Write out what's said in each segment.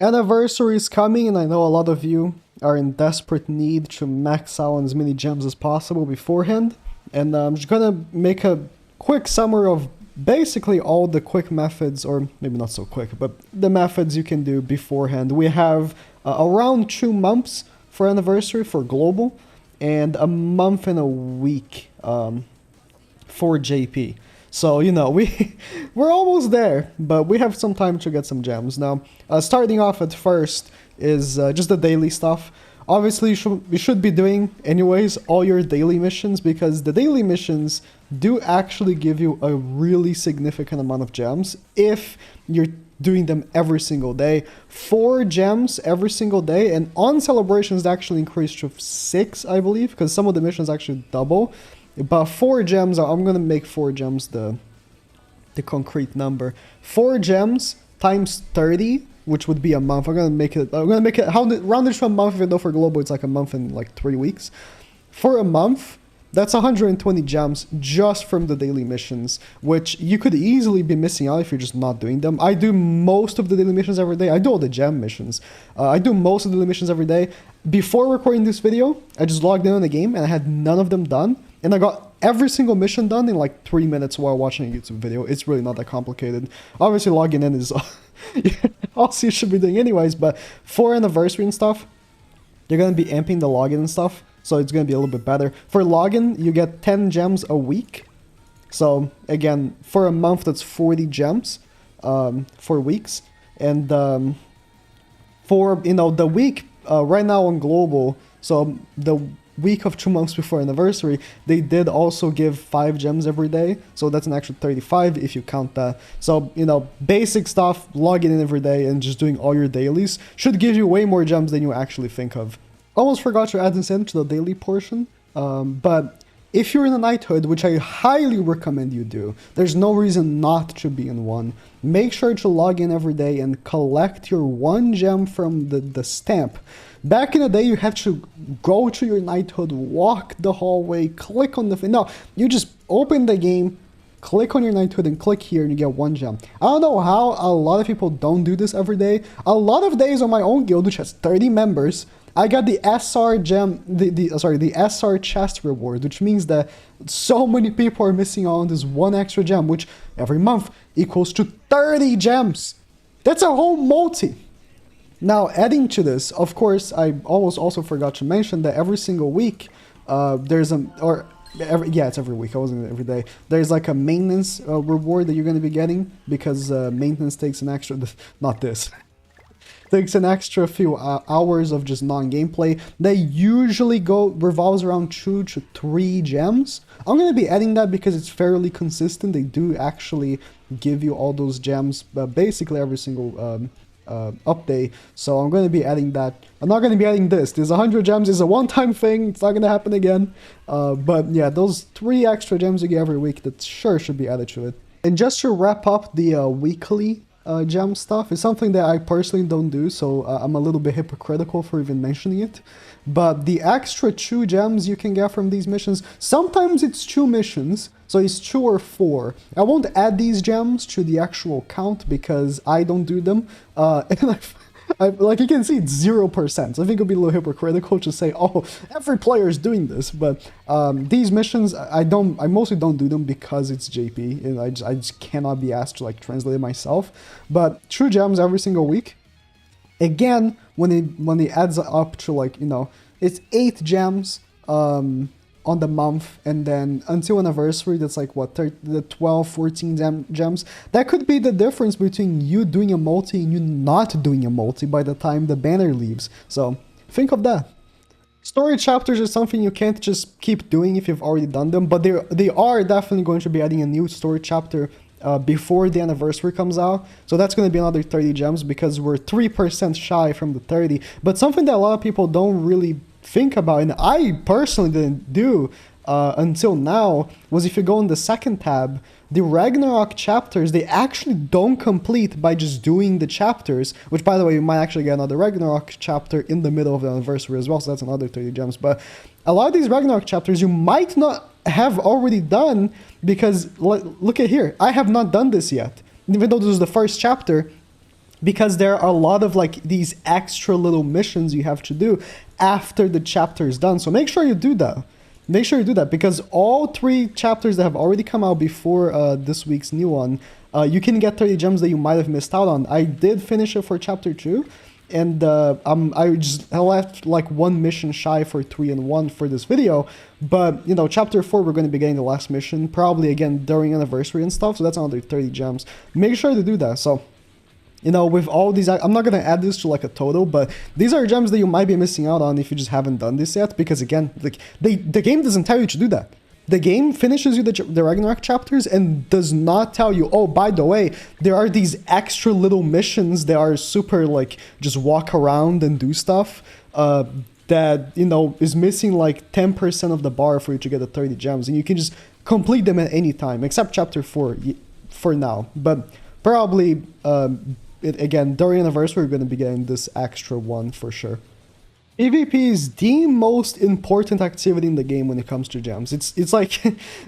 Anniversary is coming, and I know a lot of you are in desperate need to max out on as many gems as possible beforehand. And I'm just gonna make a quick summary of basically all the quick methods, or maybe not so quick, but the methods you can do beforehand. We have around 2 months for anniversary for global, and a month and a week for JP. So, you know, we're almost there, but we have some time to get some gems. Now, starting off at first is just the daily stuff. Obviously, you should be doing, anyways, all your daily missions, because the daily missions do actually give you a really significant amount of gems if you're doing them every single day. 4 gems every single day, and on celebrations, they actually increase to 6, I believe, because some of the missions actually double. But 4 gems, I'm gonna make 4 gems the concrete number. 4 gems times 30, which would be a month. I'm gonna make it round it to a month, even though for global it's like a month and like 3 weeks. For a month, that's 120 gems just from the daily missions, which you could easily be missing out if you're just not doing them. I do most of the daily missions every day. I do all the gem missions. I do most of the daily missions every day. Before recording this video, I just logged in on the game and I had none of them done. And I got every single mission done in like 3 minutes while watching a YouTube video. It's really not that complicated. Obviously, logging in is all you should be doing anyways, but for anniversary and stuff, you're going to be amping the login and stuff, so it's going to be a little bit better. For login, you get 10 gems a week. So again, for a month, that's 40 gems for weeks. And for, you know, the week right now on global, so the week of 2 months before anniversary, they did also give 5 gems every day, so that's an extra 35 if you count that. So, you know, basic stuff, logging in every day and just doing all your dailies should give you way more gems than you actually think of. Almost forgot to add this in to the daily portion, but if you're in a Knighthood, which I highly recommend you do, there's no reason not to be in one. Make sure to log in every day and collect your 1 gem from the stamp. Back in the day, you had to go to your Knighthood, walk the hallway, click on the thing. No, you just open the game, click on your Knighthood, and click here, and you get 1 gem. I don't know how a lot of people don't do this every day. A lot of days on my own guild, which has 30 members, I got the SR gem, the SR chest reward, which means that so many people are missing out on this 1 extra gem, which every month equals to 30 gems. That's a whole multi. Now, adding to this, of course, I almost also forgot to mention that every single week, it's every week, I wasn't every day. There's like a maintenance reward that you're going to be getting, because maintenance takes an extra, takes an extra few hours of just non-gameplay. They usually revolves around 2 to 3 gems. I'm going to be adding that because it's fairly consistent. They do actually give you all those gems basically every single update, so I'm going to be adding that. I'm not going to be adding this. There's 100 gems is a one-time thing. It's not going to happen again. But yeah, those 3 extra gems you get every week, that sure should be added to it. And just to wrap up the weekly gem stuff, is something that I personally don't do, so I'm a little bit hypocritical for even mentioning it. But the extra 2 gems you can get from these missions, sometimes it's 2 missions, so it's 2 or 4. I won't add these gems to the actual count because I don't do them. And like you can see, it's 0%. So I think it would be a little hypocritical to say, oh, every player is doing this. But these missions, I mostly don't do them because it's JP, and I just cannot be asked to like translate it myself. But 2 gems every single week. Again, when it adds up to, like, you know, it's 8 gems on the month, and then until anniversary, that's like what, the 12, 14 gems. That could be the difference between you doing a multi and you not doing a multi by the time the banner leaves. So think of that. Story chapters are something you can't just keep doing if you've already done them, but they are definitely going to be adding a new story chapter before the anniversary comes out. So that's going to be another 30 gems because we're 3% shy from the 30. But something that a lot of people don't really think about, and I personally didn't do until now, was if you go in the second tab, the Ragnarok chapters, they actually don't complete by just doing the chapters, which, by the way, you might actually get another Ragnarok chapter in the middle of the anniversary as well, so that's another 30 gems. But a lot of these Ragnarok chapters you might not have already done, because look at here, I have not done this yet. Even though this is the first chapter, because there are a lot of like these extra little missions you have to do after the chapter is done. So make sure you do that. Make sure you do that, because all 3 chapters that have already come out before this week's new one, you can get 30 gems that you might have missed out on. I did finish it for chapter 2, and I left like 1 mission shy for 3 and 1 for this video. But you know, chapter 4 we're going to be getting the last mission probably again during anniversary and stuff, so that's another 30 gems. Make sure to do that. So you know, with all these, I'm not going to add this to like a total, but these are gems that you might be missing out on if you just haven't done this yet, because again, like the game doesn't tell you to do that. The game finishes you the Ragnarok chapters and does not tell you, oh, by the way, there are these extra little missions that are super like just walk around and do stuff that, you know, is missing like 10% of the bar for you to get the 30 gems, and you can just complete them at any time, except chapter 4 for now. But probably again, during anniversary, we're going to be getting this extra one for sure. PvP is the most important activity in the game when it comes to gems. It's like,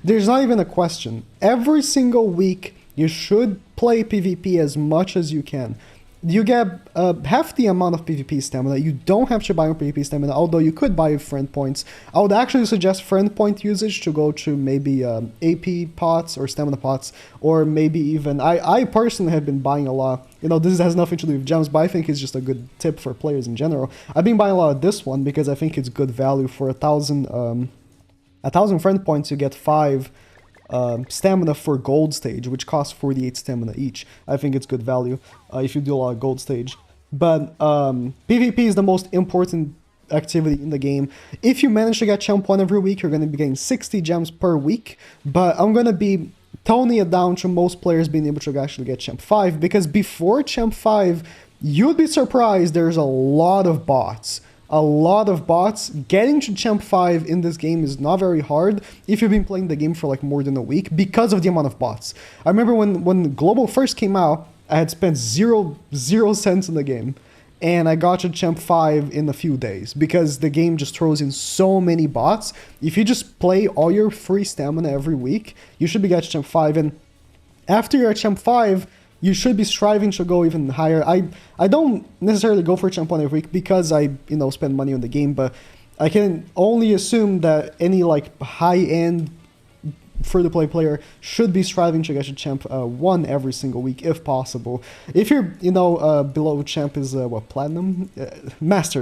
there's not even a question. Every single week, you should play PvP as much as you can. You get half the amount of PvP stamina. You don't have to buy your PvP stamina, although you could buy friend points. I would actually suggest friend point usage to go to maybe AP pots or stamina pots, or maybe even, I personally have been buying a lot. You know, this has nothing to do with gems, but I think it's just a good tip for players in general. I've been buying a lot of this one because I think it's good value. For 1,000 friend points, you get 5 stamina for gold stage, which costs 48 stamina each. I think it's good value if you do a lot of gold stage. But PvP is the most important activity in the game. If you manage to get champ 1 every week, you're going to be getting 60 gems per week. But I'm going to be toning it down to most players being able to actually get champ 5, because before champ 5, you'd be surprised there's a lot of bots. A lot of bots. Getting to champ 5 in this game is not very hard if you've been playing the game for like more than a week, because of the amount of bots. I remember when Global first came out, I had spent zero cents in the game, and I got to champ 5 in a few days, because the game just throws in so many bots. If you just play all your free stamina every week, you should be getting champ 5, and after you're at champ 5, you should be striving to go even higher. I don't necessarily go for champ 1 every week because I, you know, spend money on the game, but I can only assume that any like high-end free-to-play player should be striving to get to champ 1 every single week if possible. If you're, you know, below champ is what, platinum? Master.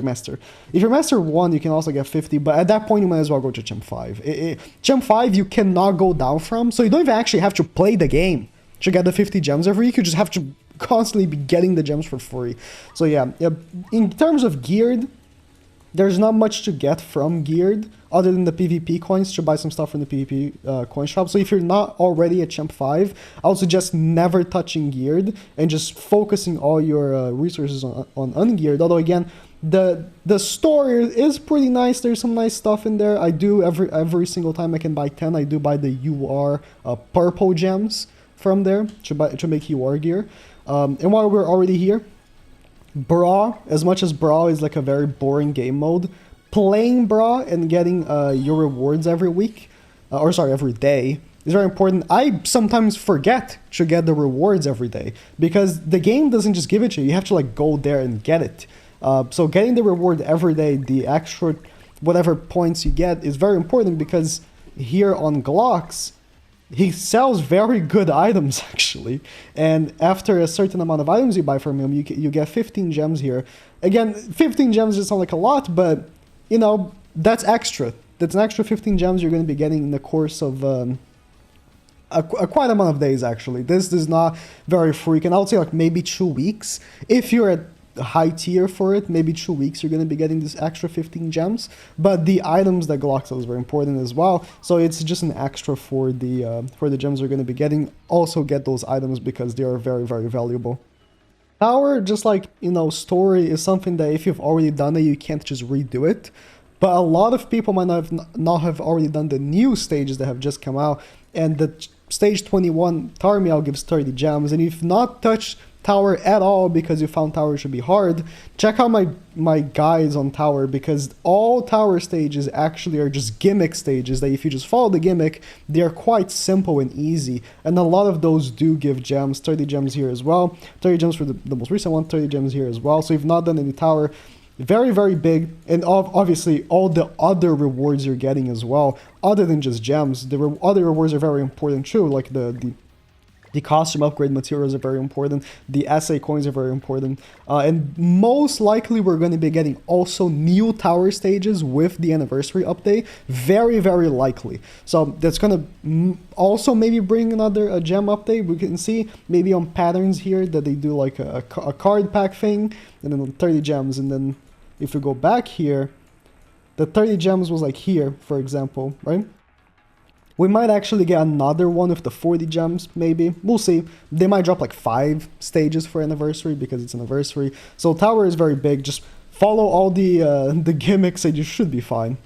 If you're master 1, you can also get 50, but at that point you might as well go to champ 5. Champ 5 you cannot go down from, so you don't even actually have to play the game to get the 50 gems every week. You just have to constantly be getting the gems for free. So yeah, in terms of geared, there's not much to get from geared other than the PvP coins to buy some stuff from the PvP coin shop. So if you're not already at champ 5, I would suggest never touching geared and just focusing all your resources on ungeared. Although again, the store is pretty nice. There's some nice stuff in there. I do every single time I can buy 10, I do buy the UR purple gems from there to make UR gear. And while we're already here, Brawl, as much as Brawl is like a very boring game mode, playing Brawl and getting your rewards every week, every day, is very important. I sometimes forget to get the rewards every day because the game doesn't just give it to you. You have to like go there and get it. So getting the reward every day, the extra whatever points you get, is very important, because here on Glocks, he sells very good items, actually. And after a certain amount of items you buy from him, you get 15 gems here. Again, 15 gems just sound like a lot, but, you know, that's extra. That's an extra 15 gems you're going to be getting in the course of a quite amount of days, actually. This is not very frequent. I would say like maybe 2 weeks. If you're at high tier for it, maybe 2 weeks you're going to be getting this extra 15 gems. But the items that Glock sells is very important as well, so it's just an extra for the gems you're going to be getting. Also get those items because they are very, very valuable. Tower, just like, you know, story is something that if you've already done it, you can't just redo it. But a lot of people might not have already done the new stages that have just come out, and the stage 21 Tower Meow gives 30 gems, and if you've not touched tower at all because you found tower should be hard, check out my guides on tower, because all tower stages actually are just gimmick stages that if you just follow the gimmick, they are quite simple and easy, and a lot of those do give gems. 30 gems here as well, 30 gems for the most recent one, 30 gems here as well. So if you've not done any tower, very, very big, and obviously all the other rewards you're getting as well, other than just gems. The other rewards are very important too, like the costume upgrade materials are very important, the SA coins are very important, and most likely we're going to be getting also new tower stages with the anniversary update, very, very likely. So that's going to also maybe bring another gem update. We can see maybe on patterns here that they do like a card pack thing, and then 30 gems, and then if we go back here, the 30 gems was like here, for example, right? We might actually get another one with the 40 gems, maybe. We'll see. They might drop like 5 stages for anniversary because it's anniversary. So tower is very big. Just follow all the gimmicks and you should be fine.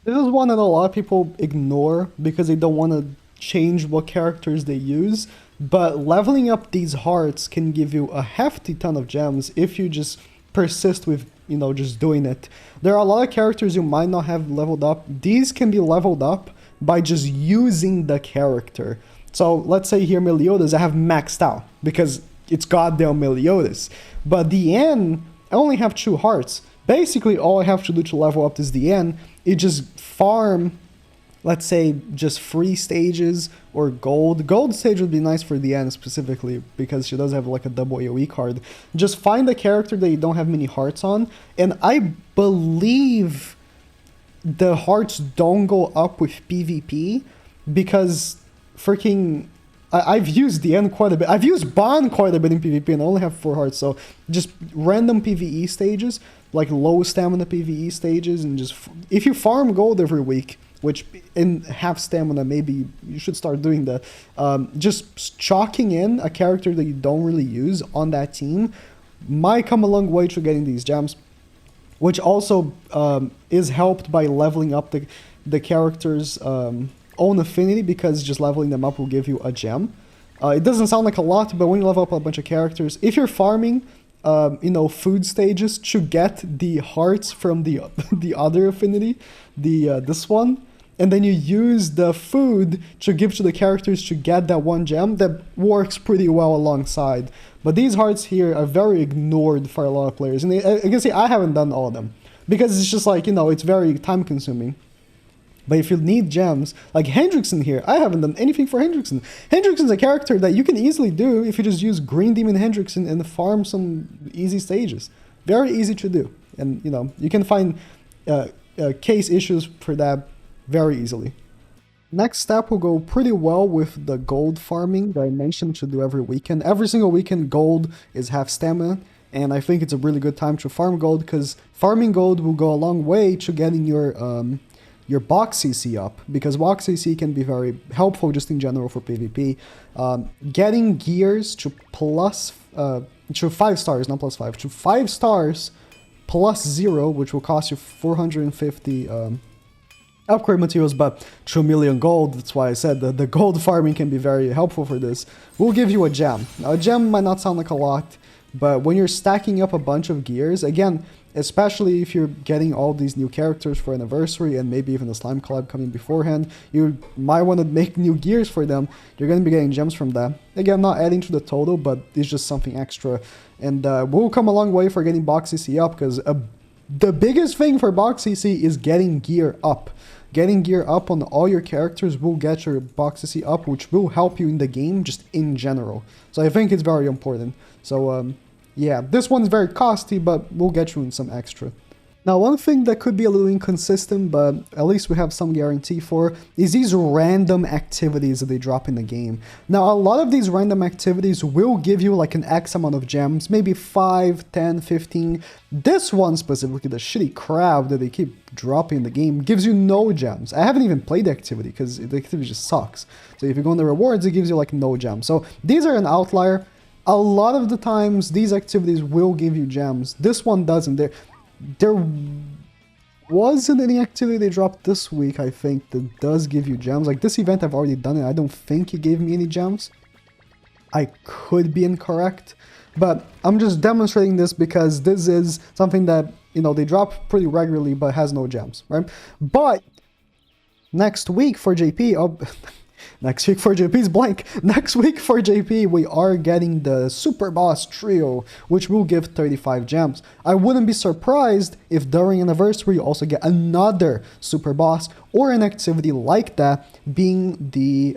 This is one that a lot of people ignore because they don't want to change what characters they use. But leveling up these hearts can give you a hefty ton of gems if you just persist with, you know, just doing it. There are a lot of characters you might not have leveled up. These can be leveled up by just using the character. So let's say here Meliodas, I have maxed out because it's goddamn Meliodas. But the N, I only have 2 hearts. Basically all I have to do to level up this DN is just farm, let's say, just free stages or gold. Gold stage would be nice for the N specifically because she does have like a double AoE card. Just find a character that you don't have many hearts on, and I believe the hearts don't go up with PvP because freaking I've used the N quite a bit. I've used Bond quite a bit in PvP and I only have 4 hearts. So just random PvE stages, like low stamina PvE stages, and just if you farm gold every week, which in half stamina maybe you should start doing that, just chalking in a character that you don't really use on that team might come a long way to getting these gems. Which also is helped by leveling up the character's own affinity, because just leveling them up will give you a gem. It doesn't sound like a lot, but when you level up a bunch of characters, if you're farming, you know, food stages to get the hearts from the other affinity, this one, and then you use the food to give to the characters to get that one gem, that works pretty well alongside. But these hearts here are very ignored for a lot of players. And you can see I haven't done all of them because it's just like, you know, it's very time consuming. But if you need gems, like Hendrickson here, I haven't done anything for Hendrickson. Hendrickson's a character that you can easily do if you just use Green Demon Hendrickson and farm some easy stages. Very easy to do. And, you know, you can find case issues for that very easily. Next step will go pretty well with the gold farming that I mentioned to do every weekend. Every single weekend gold is half stamina, and I think it's a really good time to farm gold because farming gold will go a long way to getting your box CC up, because box CC can be very helpful just in general for PvP. Getting gears to plus to 5 stars, not plus 5, to 5 stars plus 0, which will cost you 450 upgrade materials, but 2 million gold. That's why I said that the gold farming can be very helpful for this. We'll give you a gem. Now, a gem might not sound like a lot, but when you're stacking up a bunch of gears, again, especially if you're getting all these new characters for anniversary and maybe even the slime collab coming beforehand, you might want to make new gears for them. You're going to be getting gems from that. Again, not adding to the total, but it's just something extra. And we'll come a long way for getting box CC up, because the biggest thing for box CC is getting gear up. Getting gear up on all your characters will get your box CC up, which will help you in the game just in general. So I think it's very important. So yeah, this one's very costly, but we'll get you in some extra. Now, one thing that could be a little inconsistent, but at least we have some guarantee for, is these random activities that they drop in the game. Now, a lot of these random activities will give you like an X amount of gems, maybe 5, 10, 15. This one specifically, the shitty crab that they keep dropping in the game, gives you no gems. I haven't even played the activity because the activity just sucks. So if you go in the rewards, it gives you like no gems. So these are an outlier. A lot of the times, these activities will give you gems. This one doesn't. There wasn't any activity they dropped this week, I think, that does give you gems. Like this event, I've already done it. I don't think it gave me any gems. I could be incorrect. But I'm just demonstrating this because this is something that, you know, they drop pretty regularly but has no gems, right? But next week for JP, oh, next week for JP's blank. Next week for JP, we are getting the Super Boss Trio, which will give 35 gems. I wouldn't be surprised if during Anniversary you also get another Super Boss or an activity like that, being the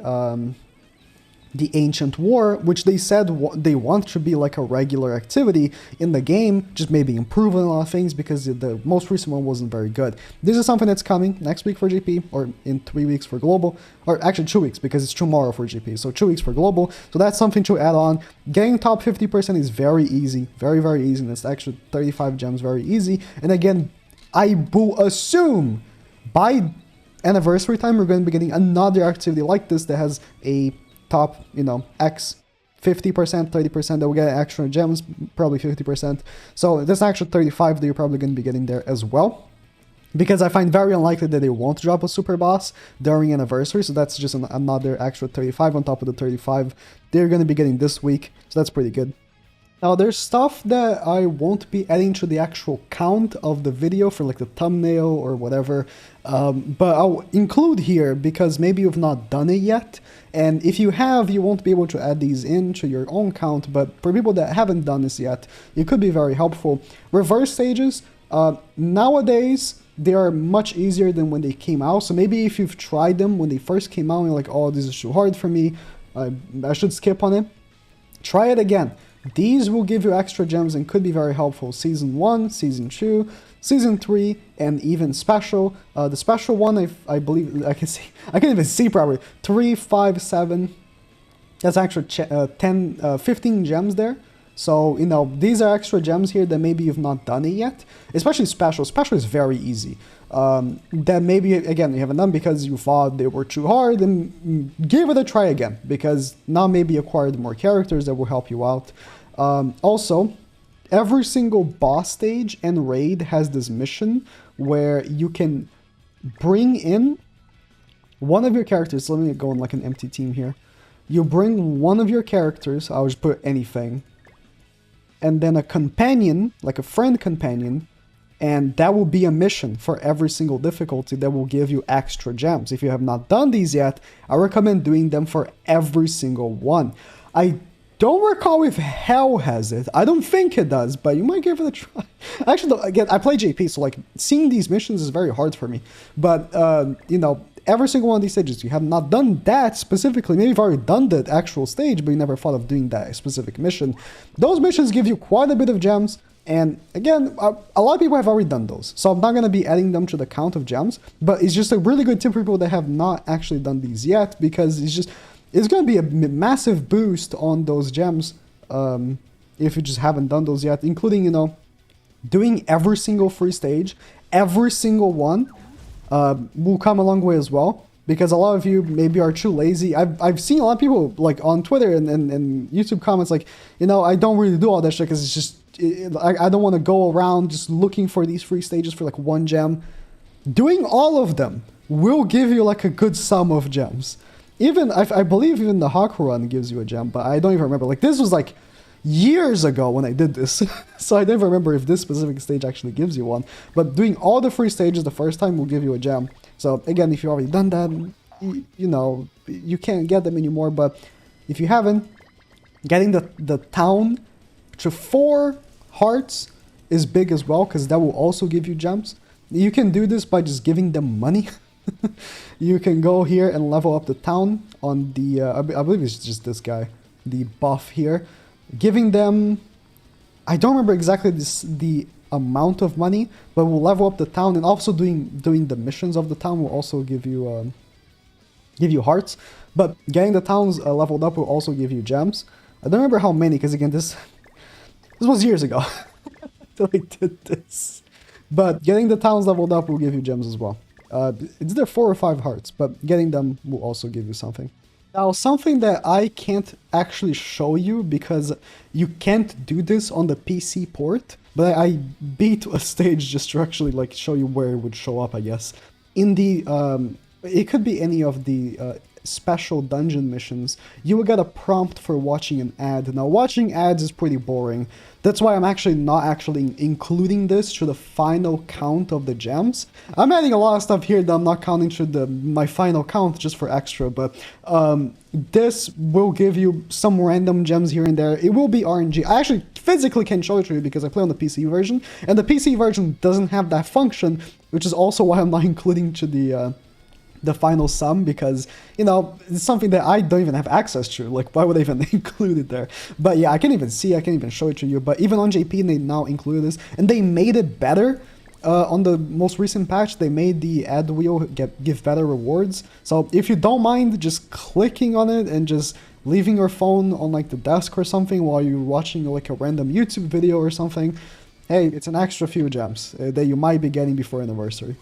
Ancient War, which they said they want to be like a regular activity in the game, just maybe improving a lot of things because the most recent one wasn't very good. This is something that's coming next week for GP, or in 3 weeks for Global, or actually 2 weeks because it's tomorrow for GP, so 2 weeks for Global. So that's something to add on. Getting top 50% is very easy, very, very easy, and it's actually 35 gems, very easy. And again, I will assume by Anniversary time, we're going to be getting another activity like this that has a top, you know, X 50%, 30% that will get extra gems, probably 50%. So there's actually 35 that you're probably going to be getting there as well. Because I find very unlikely that they won't drop a super boss during Anniversary, so that's just another extra 35 on top of the 35 they're going to be getting this week, so that's pretty good. Now there's stuff that I won't be adding to the actual count of the video for like the thumbnail or whatever, but I'll include here because maybe you've not done it yet, and if you have, you won't be able to add these into your own count, but for people that haven't done this yet, it could be very helpful. Reverse stages, nowadays, they are much easier than when they came out, so maybe if you've tried them when they first came out and you're like, oh, this is too hard for me, I should skip on it, try it again. These will give you extra gems and could be very helpful. Season 1, Season 2, Season 3, and even Special. The Special one, I believe, I can't even see properly. 3, 5, 7. That's actually 15 gems there. So, you know, these are extra gems here that maybe you've not done it yet. Especially Special. Special is very easy. That maybe, again, you haven't done because you thought they were too hard, and give it a try again. Because now maybe acquired more characters that will help you out. Also, every single boss stage and raid has this mission where you can bring in one of your characters. Let me go on like an empty team here. You bring one of your characters, I'll just put anything, and then a companion, like a friend companion, and that will be a mission for every single difficulty that will give you extra gems. If you have not done these yet, I recommend doing them for every single one. I don't recall if Hell has it. I don't think it does, but you might give it a try. Actually, again, I play JP, so like seeing these missions is very hard for me. But, you know, every single one of these stages, you have not done that specifically. Maybe you've already done the actual stage, but you never thought of doing that specific mission. Those missions give you quite a bit of gems. And again, a lot of people have already done those. So I'm not going to be adding them to the count of gems. But it's just a really good tip for people that have not actually done these yet, because it's going to be a massive boost on those gems if you just haven't done those yet, including, you know, doing every single free stage, every single one will come a long way as well, because a lot of you maybe are too lazy. I've seen a lot of people like on Twitter and YouTube comments like, you know, I don't really do all that shit because it's just, I don't want to go around just looking for these free stages for like 1 gem. Doing all of them will give you like a good sum of gems. Even, I believe even the Haku run gives you a gem, but I don't even remember. Like, this was like years ago when I did this, so I don't remember if this specific stage actually gives you one. But doing all the free stages the first time will give you a gem. So again, if you've already done that, you know, you can't get them anymore. But if you haven't, getting the town to 4 hearts is big as well, because that will also give you gems. You can do this by just giving them money. You can go here and level up the town on the, I believe it's just this guy, the buff here. Giving them, I don't remember exactly the amount of money, but we'll level up the town, and also doing the missions of the town will also give you hearts. But getting the towns leveled up will also give you gems. I don't remember how many, because again, this was years ago that I did this. But getting the towns leveled up will give you gems as well. It's either 4 or 5 hearts, but getting them will also give you something. Now, something that I can't actually show you because you can't do this on the PC port, but I beat a stage just to actually like show you where it would show up, I guess. In the, it could be any of the special dungeon missions, you will get a prompt for watching an ad. Now, watching ads is pretty boring. That's why I'm actually not actually including this to the final count of the gems. I'm adding a lot of stuff here that I'm not counting to my final count just for extra, but this will give you some random gems here and there. It will be RNG. I actually physically can show it to you because I play on the PC version, and the PC version doesn't have that function, which is also why I'm not including to the final sum, because, you know, it's something that I don't even have access to. Like, why would I even include it there? But yeah, I can't even show it to you. But even on JP, they now included this, and they made it better. On the most recent patch, they made the ad wheel give better rewards. So if you don't mind just clicking on it and just leaving your phone on like the desk or something while you're watching like a random YouTube video or something, hey, it's an extra few gems that you might be getting before anniversary.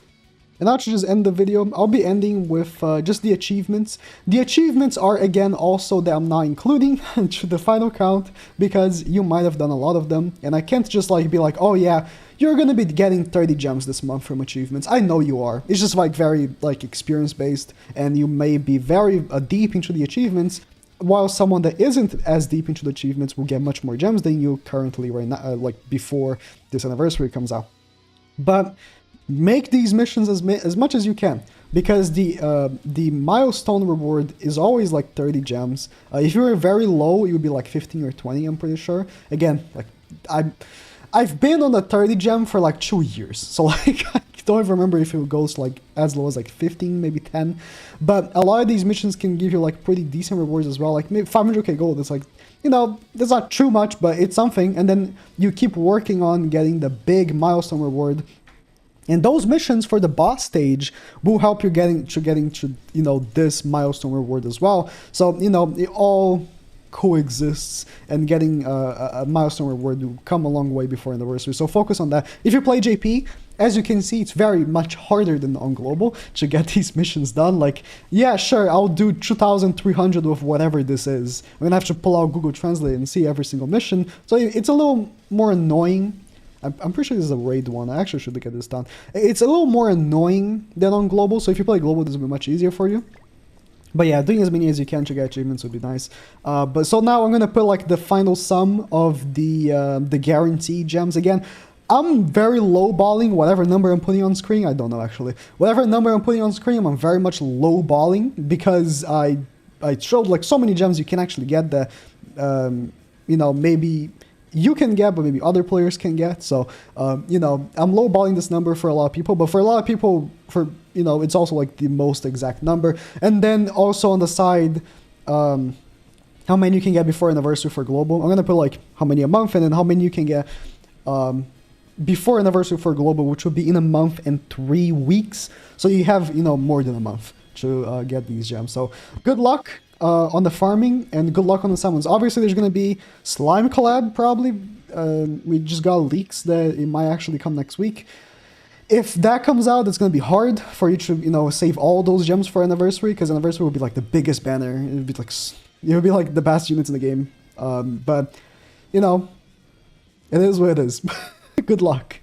And now to just end the video, I'll be ending with just the achievements. The achievements are, again, also that I'm not including to the final count, because you might have done a lot of them, and I can't just like be like, oh yeah, you're gonna be getting 30 gems this month from achievements. I know you are. It's just like very like experience based, and you may be very deep into the achievements, while someone that isn't as deep into the achievements will get much more gems than you currently right now, like before this anniversary comes out. But make these missions as much as you can, because the milestone reward is always like 30 gems. If you were very low, it would be like 15 or 20, I'm pretty sure. Again, like I've been on the 30 gem for like 2 years, so like I don't even remember if it goes like as low as like 15, maybe 10. But a lot of these missions can give you like pretty decent rewards as well. Like maybe 500k gold. It's like, you know, that's not too much, but it's something. And then you keep working on getting the big milestone reward. And those missions for the boss stage will help you getting to, you know, this milestone reward as well. So, you know, it all coexists, and getting a milestone reward will come a long way before anniversary. So focus on that. If you play JP, as you can see, it's very much harder than on global to get these missions done. Like, yeah, sure, I'll do 2,300 with whatever this is. I'm gonna have to pull out Google Translate and see every single mission. So it's a little more annoying. I'm pretty sure this is a raid one. I actually should get this done. It's a little more annoying than on global, so if you play global, this will be much easier for you. But yeah, doing as many as you can to get achievements would be nice. But so now I'm gonna put like the final sum of the guaranteed gems again. I'm very low-balling whatever number I'm putting on screen. I don't know, actually. Whatever number I'm putting on screen, I'm very much low-balling, because I showed like so many gems you can actually get that, you know, maybe you can get, but maybe other players can get. So, you know, I'm lowballing this number for a lot of people, but for a lot of people, you know, it's also like the most exact number. And then also on the side, how many you can get before anniversary for global. I'm gonna put like how many a month, and then how many you can get before anniversary for global, which would be in a month and 3 weeks. So you have, you know, more than a month to get these gems. So good luck on the farming, and good luck on the summons. Obviously, there's going to be slime collab, probably. We just got leaks that it might actually come next week. If that comes out, it's going to be hard for you to, you know, save all those gems for anniversary, because anniversary will be like the biggest banner. It would be like the best units in the game. But, you know, it is what it is. Good luck.